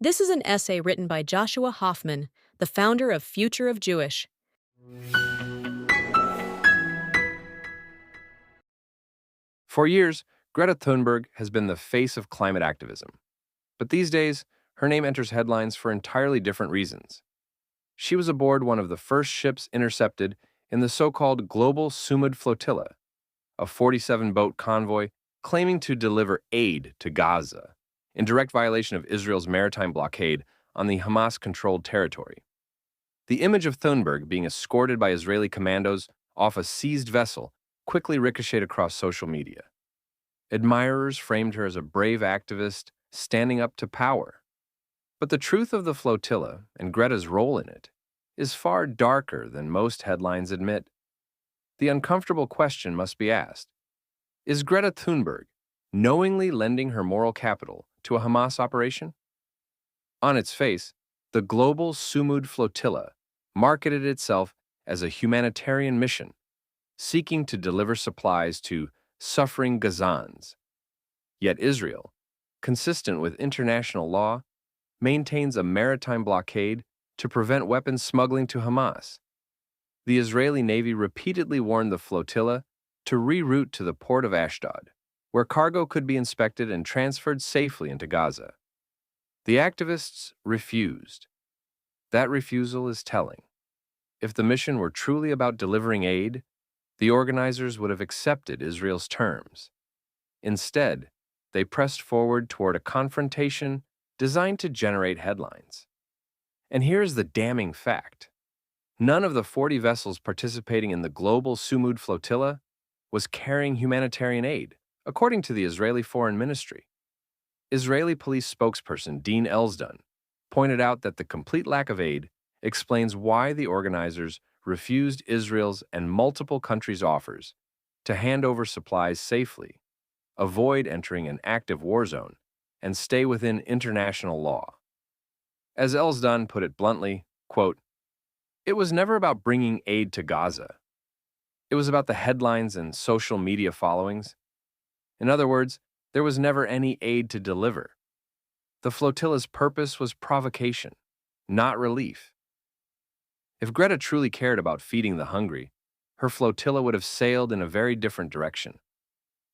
This is an essay written by Joshua Hoffman, the founder of Future of Jewish. For years, Greta Thunberg has been the face of climate activism. But these days, her name enters headlines for entirely different reasons. She was aboard one of the first ships intercepted in the so-called Global Sumud Flotilla, a 47-boat convoy claiming to deliver aid to Gaza, in direct violation of Israel's maritime blockade on the Hamas-controlled territory. The image of Thunberg being escorted by Israeli commandos off a seized vessel quickly ricocheted across social media. Admirers framed her as a brave activist standing up to power. But the truth of the flotilla and Greta's role in it is far darker than most headlines admit. The uncomfortable question must be asked: is Greta Thunberg knowingly lending her moral capital to a Hamas operation? On its face, the Global Sumud Flotilla marketed itself as a humanitarian mission, seeking to deliver supplies to suffering Gazans. Yet Israel, consistent with international law, maintains a maritime blockade to prevent weapons smuggling to Hamas. The Israeli Navy repeatedly warned the flotilla to reroute to the port of Ashdod, where cargo could be inspected and transferred safely into Gaza. The activists refused. That refusal is telling. If the mission were truly about delivering aid, the organizers would have accepted Israel's terms. Instead, they pressed forward toward a confrontation designed to generate headlines. And here's the damning fact: none of the 40 vessels participating in the Global Sumud Flotilla was carrying humanitarian aid, according to the Israeli Foreign Ministry. Israeli police spokesperson Dean Elsdon pointed out that the complete lack of aid explains why the organizers refused Israel's and multiple countries' offers to hand over supplies safely, avoid entering an active war zone, and stay within international law. As Elsdon put it bluntly, quote, "It was never about bringing aid to Gaza. It was about the headlines and social media followings. In other words, there was never any aid to deliver. The flotilla's purpose was provocation, not relief." If Greta truly cared about feeding the hungry, her flotilla would have sailed in a very different direction.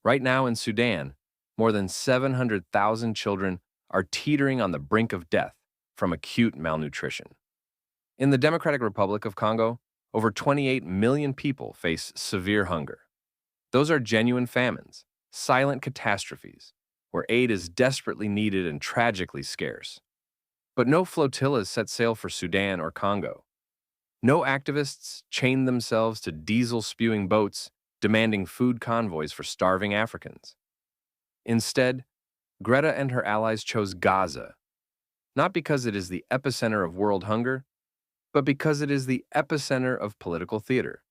Right now in Sudan, more than 700,000 children are teetering on the brink of death from acute malnutrition. In the Democratic Republic of Congo, over 28 million people face severe hunger. Those are genuine famines, silent catastrophes, where aid is desperately needed and tragically scarce. But no flotillas set sail for Sudan or Congo. No activists chained themselves to diesel-spewing boats demanding food convoys for starving Africans. Instead, Greta and her allies chose Gaza, not because it is the epicenter of world hunger, but because it is the epicenter of political theater.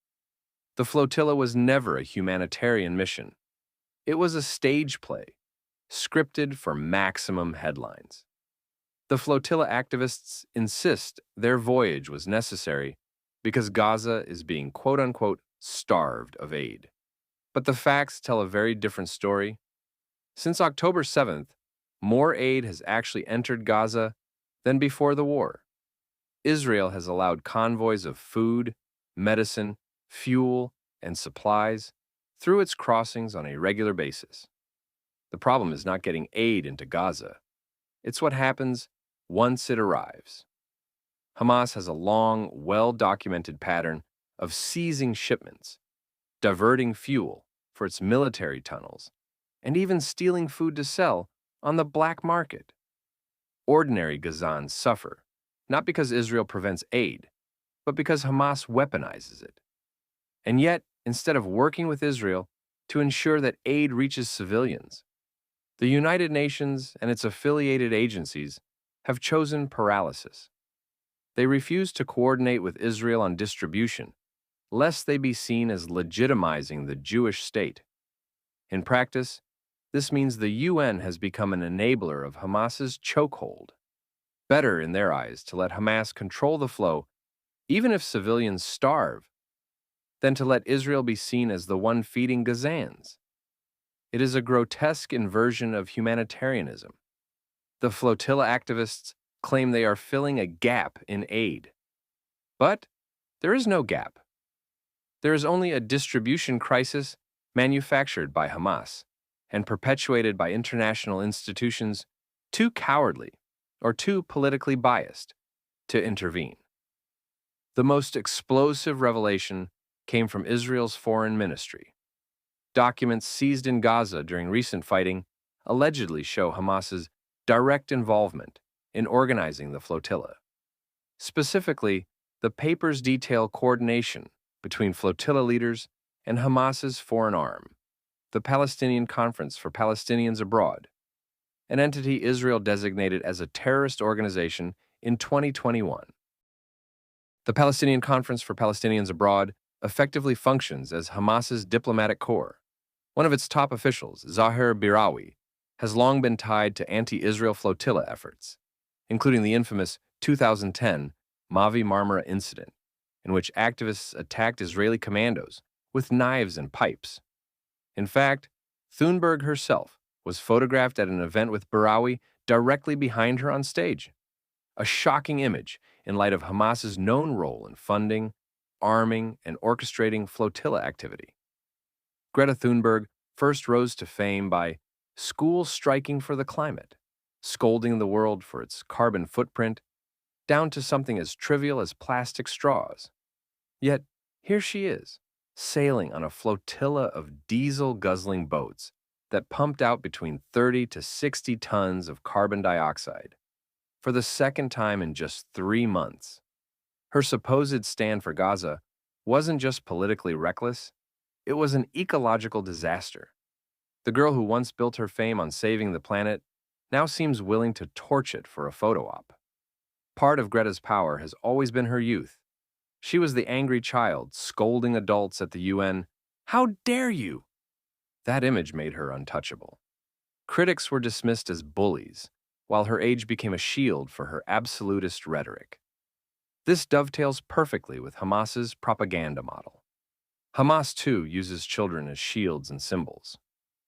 The flotilla was never a humanitarian mission. It was a stage play, scripted for maximum headlines. The flotilla activists insist their voyage was necessary because Gaza is being quote-unquote starved of aid. But the facts tell a very different story. Since October 7th, more aid has actually entered Gaza than before the war. Israel has allowed convoys of food, medicine, fuel, and supplies through its crossings on a regular basis. The problem is not getting aid into Gaza. It's what happens once it arrives. Hamas has a long, well-documented pattern of seizing shipments, diverting fuel for its military tunnels, and even stealing food to sell on the black market. Ordinary Gazans suffer, not because Israel prevents aid, but because Hamas weaponizes it. And yet, instead of working with Israel to ensure that aid reaches civilians, the United Nations and its affiliated agencies have chosen paralysis. They refuse to coordinate with Israel on distribution, lest they be seen as legitimizing the Jewish state. In practice, this means the UN has become an enabler of Hamas's chokehold. Better, in their eyes, to let Hamas control the flow, even if civilians starve, than to let Israel be seen as the one feeding Gazans. It is a grotesque inversion of humanitarianism. The flotilla activists claim they are filling a gap in aid. But there is no gap. There is only a distribution crisis manufactured by Hamas and perpetuated by international institutions too cowardly or too politically biased to intervene. The most explosive revelation came from Israel's foreign ministry. Documents seized in Gaza during recent fighting allegedly show Hamas's direct involvement in organizing the flotilla. Specifically, the papers detail coordination between flotilla leaders and Hamas's foreign arm, the Palestinian Conference for Palestinians Abroad, an entity Israel designated as a terrorist organization in 2021. The Palestinian Conference for Palestinians Abroad effectively functions as Hamas's diplomatic corps. One of its top officials, Zahir Birawi, has long been tied to anti-Israel flotilla efforts, including the infamous 2010 Mavi Marmara incident, in which activists attacked Israeli commandos with knives and pipes. In fact, Thunberg herself was photographed at an event with Birawi directly behind her on stage, a shocking image in light of Hamas's known role in funding, arming, and orchestrating flotilla activity. Greta Thunberg first rose to fame by schools striking for the climate, scolding the world for its carbon footprint, down to something as trivial as plastic straws. Yet, here she is, sailing on a flotilla of diesel-guzzling boats that pumped out between 30 to 60 tons of carbon dioxide for the second time in just 3 months. Her supposed stand for Gaza wasn't just politically reckless, it was an ecological disaster. The girl who once built her fame on saving the planet now seems willing to torch it for a photo op. Part of Greta's power has always been her youth. She was the angry child scolding adults at the UN, "How dare you?" That image made her untouchable. Critics were dismissed as bullies, while her age became a shield for her absolutist rhetoric. This dovetails perfectly with Hamas's propaganda model. Hamas, too, uses children as shields and symbols,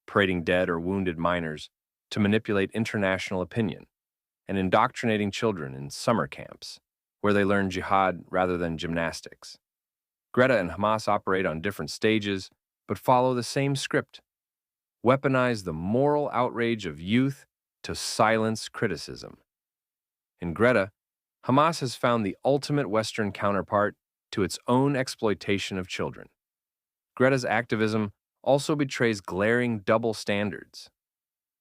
parading dead or wounded minors to manipulate international opinion, and indoctrinating children in summer camps, where they learn jihad rather than gymnastics. Greta and Hamas operate on different stages, but follow the same script: weaponize the moral outrage of youth to silence criticism. In Greta, Hamas has found the ultimate Western counterpart to its own exploitation of children. Greta's activism also betrays glaring double standards.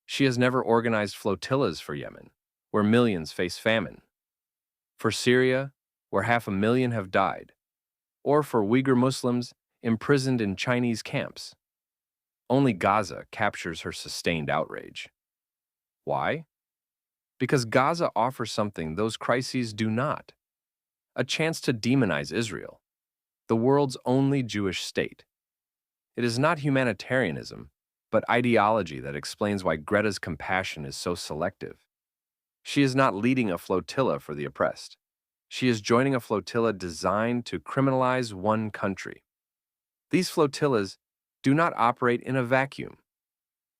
She has never organized flotillas for Yemen, where millions face famine, for Syria, where 500,000 have died, or for Uyghur Muslims imprisoned in Chinese camps. Only Gaza captures her sustained outrage. Why? Because Gaza offers something those crises do not: a chance to demonize Israel, the world's only Jewish state. It is not humanitarianism, but ideology that explains why Greta's compassion is so selective. She is not leading a flotilla for the oppressed. She is joining a flotilla designed to criminalize one country. These flotillas do not operate in a vacuum.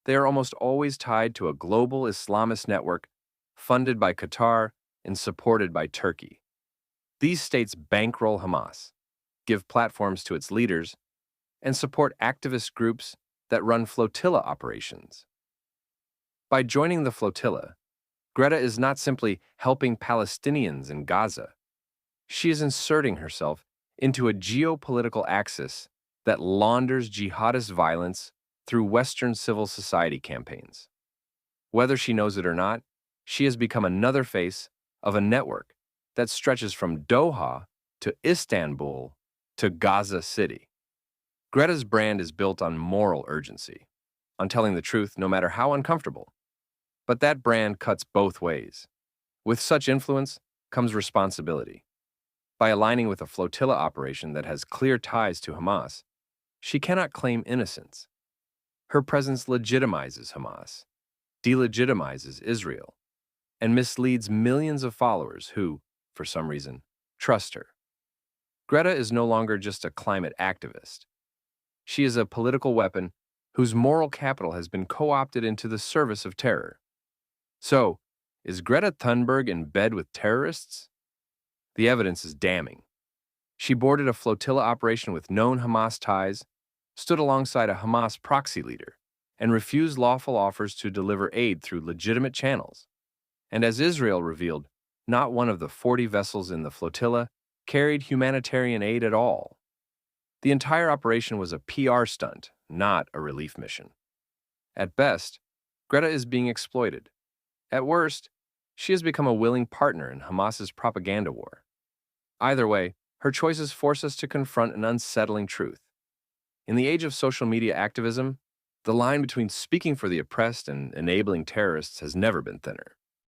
They are almost always tied to a global Islamist network funded by Qatar and supported by Turkey. These states bankroll Hamas, give platforms to its leaders, and support activist groups that run flotilla operations. By joining the flotilla, Greta is not simply helping Palestinians in Gaza. She is inserting herself into a geopolitical axis that launders jihadist violence through Western civil society campaigns. Whether she knows it or not, she has become another face of a network that stretches from Doha to Istanbul to Gaza City. Greta's brand is built on moral urgency, on telling the truth no matter how uncomfortable. But that brand cuts both ways. With such influence comes responsibility. By aligning with a flotilla operation that has clear ties to Hamas, she cannot claim innocence. Her presence legitimizes Hamas, delegitimizes Israel, and misleads millions of followers who, for some reason, trust her. Greta is no longer just a climate activist. She is a political weapon whose moral capital has been co-opted into the service of terror. So, Is Greta Thunberg in bed with terrorists? The evidence is damning. She boarded a flotilla operation with known Hamas ties, stood alongside a Hamas proxy leader, and refused lawful offers to deliver aid through legitimate channels. And as Israel revealed, not one of the 40 vessels in the flotilla carried humanitarian aid at all. The entire operation was a PR stunt, not a relief mission. At best, Greta is being exploited. At worst, she has become a willing partner in Hamas's propaganda war. Either way, her choices force us to confront an unsettling truth. In the age of social media activism, the line between speaking for the oppressed and enabling terrorists has never been thinner.